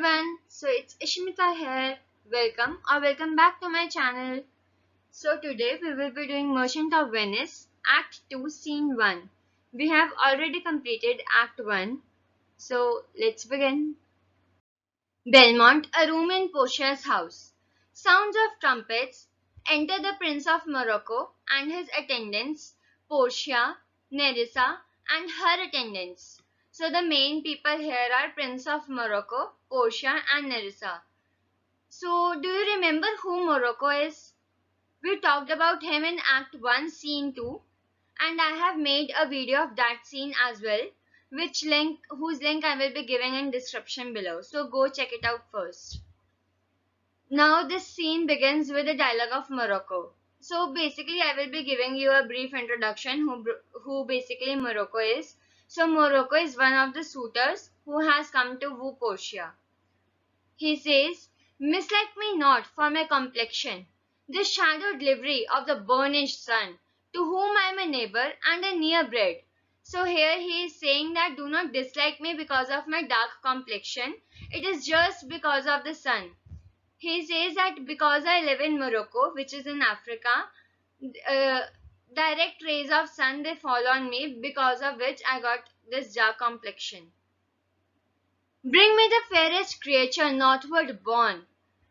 everyone, so it's Ishmita here. Welcome back to my channel. So today we will be doing Merchant of Venice, Act 2, Scene 1. We have already completed Act 1, so let's begin. Belmont, a room in Portia's house. Sounds of trumpets. Enter the Prince of Morocco and his attendants, Portia, Nerissa, and her attendants. So the main people here are Prince of Morocco, Portia, and Nerissa. So do you remember who Morocco is? We talked about him in Act 1, Scene 2, and I have made a video of that scene as well, whose link I will be giving in description below. So go check it out first. Now this scene begins with the dialogue of Morocco. So basically I will be giving you a brief introduction who basically Morocco is. So Morocco is one of the suitors who has come to woo Portia. He says, "Mislike me not for my complexion, the shadowed livery of the burnished sun, to whom I am a neighbor and a near bred." So here he is saying that do not dislike me because of my dark complexion. It is just because of the sun. He says that because I live in Morocco, which is in Africa, direct rays of sun they fall on me, because of which I got this dark complexion. Bring me the fairest creature northward born,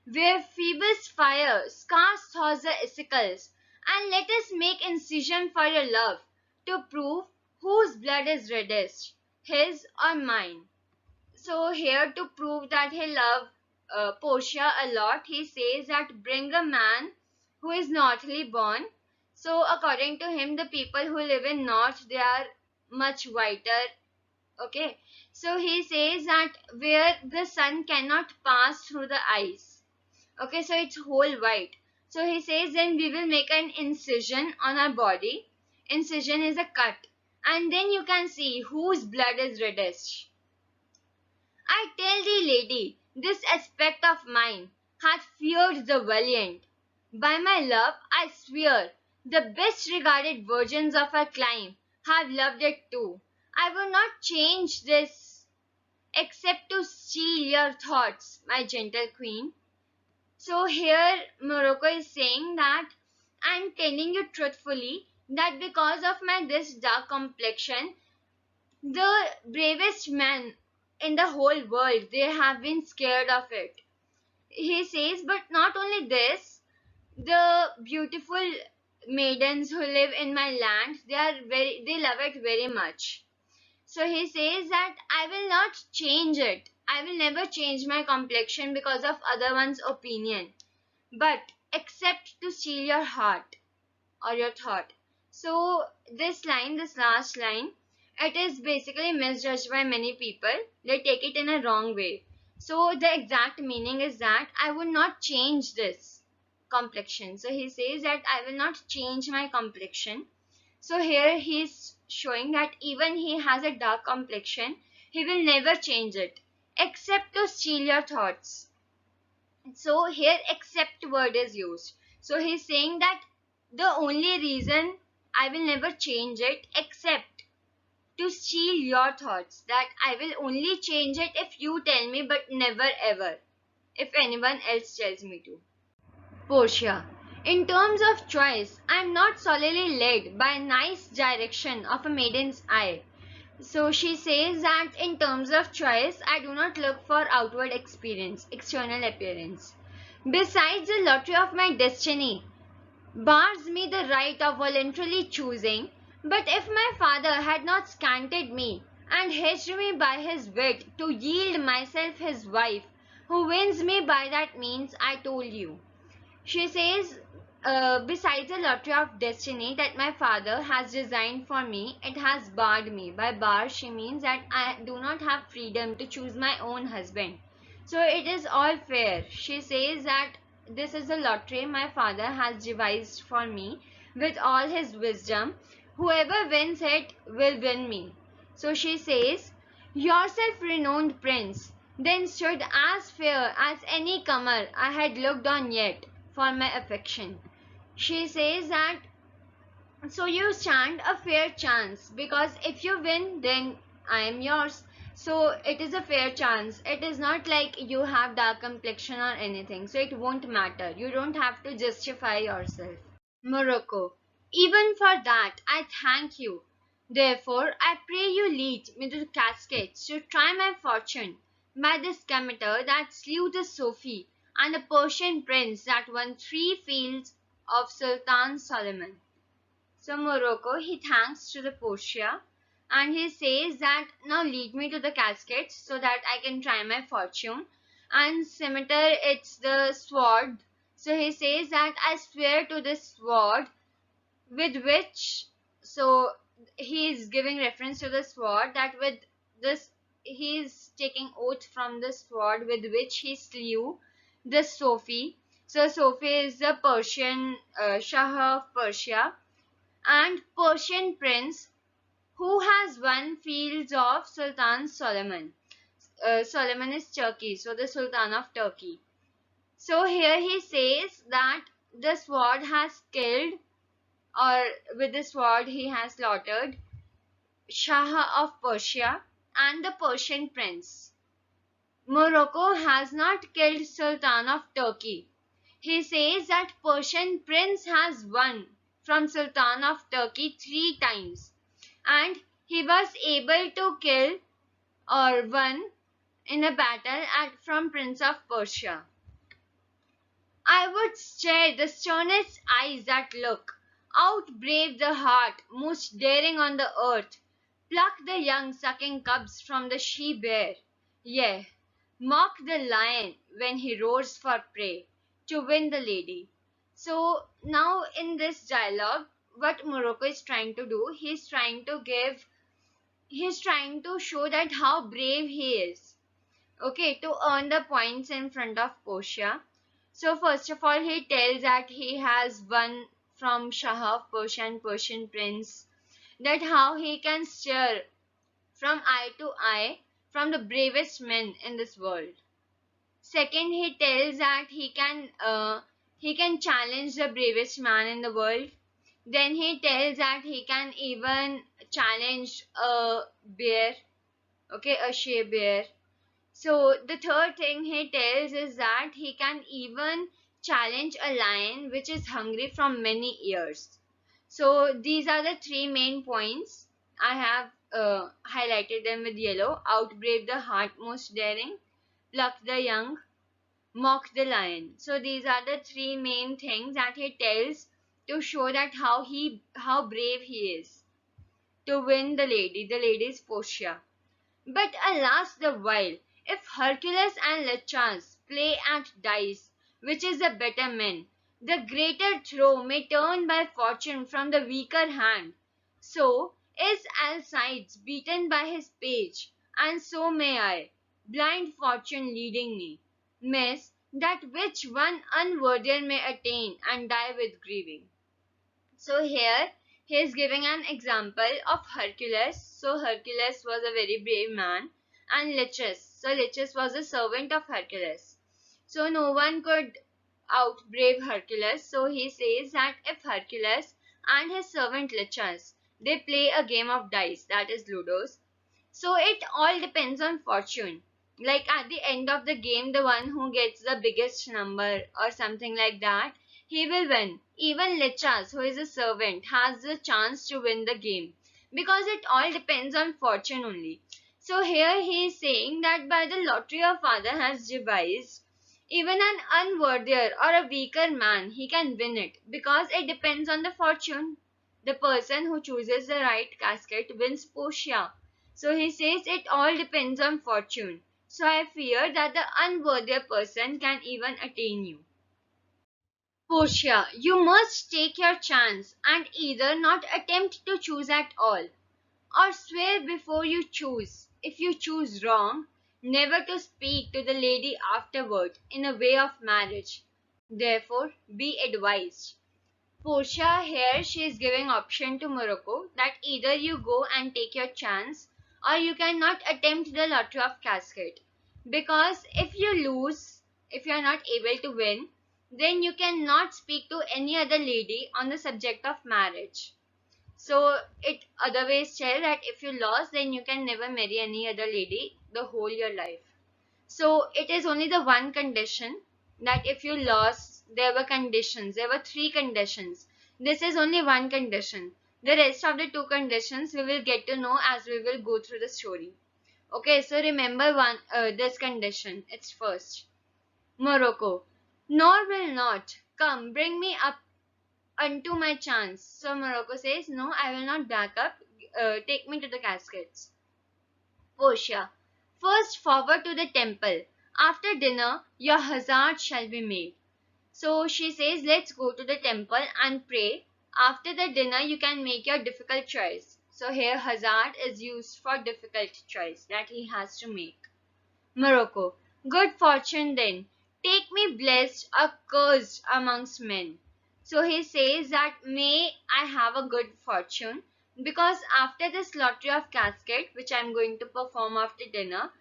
where Phoebus' fire scars thoughts the issacles, and let us make incision for your love, to prove whose blood is reddest, his or mine. So here to prove that he loved Portia a lot, he says that bring a man who is northly born. So according to him, the people who live in north, they are much whiter. Okay, so he says that where the sun cannot pass through the ice. Okay, so it's whole white. So he says then we will make an incision on our body. Incision is a cut, and then you can see whose blood is reddest. I tell thee, lady, this aspect of mine hath feared the valiant. By my love, I swear, the best regarded virgins of our clime have loved it too. I will not change this, except to steal your thoughts, my gentle queen. So here Morocco is saying that I am telling you truthfully that because of my this dark complexion, the bravest men in the whole world, they have been scared of it. He says, but not only this, the beautiful maidens who live in my land, they love it very much. So he says that I will not change it. I will never change my complexion because of other one's opinion, but except to steal your heart or your thought. So this last line, it is basically misjudged by many people. They take it in a wrong way. So the exact meaning is that I would not change this complexion. So he says that I will not change my complexion. So here he is showing that even he has a dark complexion, he will never change it except to steal your thoughts. So here except word is used. So he's saying that the only reason I will never change it except to steal your thoughts, that I will only change it if you tell me, but never ever if anyone else tells me to. Portia. In terms of choice, I am not solely led by nice direction of a maiden's eye. So she says that in terms of choice, I do not look for outward experience, external appearance. Besides, the lottery of my destiny bars me the right of voluntarily choosing. But if my father had not scanted me and hedged me by his wit to yield myself his wife, who wins me by that means, I told you. She says, besides the lottery of destiny that my father has designed for me, it has barred me. By bar, she means that I do not have freedom to choose my own husband. So it is all fair. She says that this is a lottery my father has devised for me with all his wisdom. Whoever wins it will win me. So she says, yourself renowned prince, then stood as fair as any comer I had looked on yet for my affection. She says that so you stand a fair chance, because if you win, then I am yours. So it is a fair chance. It is not like you have dark complexion or anything, so it won't matter. You don't have to justify yourself. Morocco. Even for that, I thank you. Therefore, I pray you lead me to the cascades to try my fortune by the scimitar that slew the Sophie and the Persian prince that won 3 fields of Sultan Solomon. So Morocco, he thanks to the Portia and he says that now lead me to the cascades so that I can try my fortune. And scimitar, it's the sword. So he says that I swear to this sword with which, so he is giving reference to the sword that with this he is taking oath from the sword with which he slew the Sophie. So Sophie is the Persian Shah of Persia and Persian prince who has won fields of Sultan Solomon. Solomon is Turkey, so the Sultan of Turkey. So here he says that the sword has killed, or with the sword he has slaughtered, Shah of Persia and the Persian prince. Morocco has not killed Sultan of Turkey. He says that Persian prince has won from Sultan of Turkey 3 times and he was able to kill or won in a battle from Prince of Persia. I would stare the sternest eyes that look, outbrave the heart most daring on the earth, pluck the young sucking cubs from the she-bear, yea, mock the lion when he roars for prey, to win the lady. So now in this dialogue, what Morocco is trying to do, he's trying to show that how brave he is, okay, to earn the points in front of Portia. So first of all, he tells that he has won from Shah of Persia and Persian prince, that how he can steer from eye to eye from the bravest men in this world. Second, he tells that he can challenge the bravest man in the world. Then he tells that he can even challenge a bear, okay, a she bear. So the third thing he tells is that he can even challenge a lion which is hungry from many years. So these are the 3 main points. I have highlighted them with yellow. Outbrave the heart most daring, pluck the young, mock the lion. So these are the 3 main things that he tells to show that how brave he is to win the lady. The lady is Portia. But alas the while, if Hercules and Lechas play at dice, which is the better man, the greater throw may turn by fortune from the weaker hand. So is Alcides beaten by his page, and so may I, blind fortune leading me, miss that which one unworthier may attain and die with grieving. So here he is giving an example of Hercules. So Hercules was a very brave man and Lichess. So Lichess was a servant of Hercules. So no one could outbrave Hercules. So he says that if Hercules and his servant Lichess, they play a game of dice, that is Ludos. So it all depends on fortune. Like at the end of the game, the one who gets the biggest number or something like that, he will win. Even Lichas, who is a servant, has the chance to win the game because it all depends on fortune only. So here he is saying that by the lottery your father has devised, even an unworthier or a weaker man, he can win it because it depends on the fortune. The person who chooses the right casket wins Portia. So he says it all depends on fortune. So I fear that the unworthier person can even attain you. Portia, you must take your chance and either not attempt to choose at all, or swear before you choose, if you choose wrong, never to speak to the lady afterward in a way of marriage. Therefore, be advised. Portia here she is giving option to Morocco that either you go and take your chance or you cannot attempt the lottery of casket. Because if you lose, if you are not able to win, then you cannot speak to any other lady on the subject of marriage. So it otherwise tell that if you lost, then you can never marry any other lady the whole your life. So it is only the one condition, that if you lost, there were conditions. There were three conditions. This is only one condition. The rest of the two conditions we will get to know as we will go through the story. Okay, so remember this condition. It's first. Morocco. Nor will not come bring me up unto my chance. So Morocco says, no, I will not back up. Take me to the caskets. Portia. First forward to the temple. After dinner, your hazard shall be made. So she says, let's go to the temple and pray. After the dinner, you can make your difficult choice. So here hazard is used for difficult choice that he has to make. Morocco. Good fortune then. Take me blessed or cursed amongst men. So he says that may I have a good fortune, because after this lottery of casket which I am going to perform after dinner,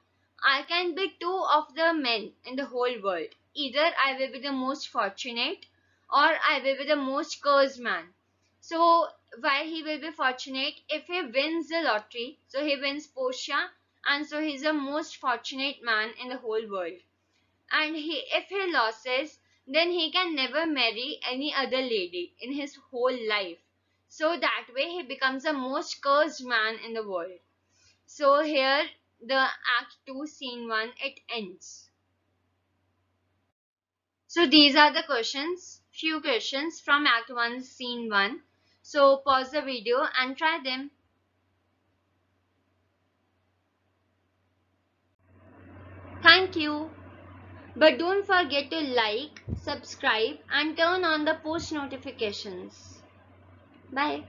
I can be two of the men in the whole world. Either I will be the most fortunate or I will be the most cursed man. So why he will be fortunate? If he wins the lottery, so he wins Portia, and so he's the most fortunate man in the whole world. And if he loses, then he can never marry any other lady in his whole life. So that way he becomes the most cursed man in the world. So here the Act 2 Scene 1 it ends. So these are the questions, few questions from Act 1 Scene 1. So pause the video and try them. Thank you. But don't forget to like, subscribe and turn on the post notifications. Bye.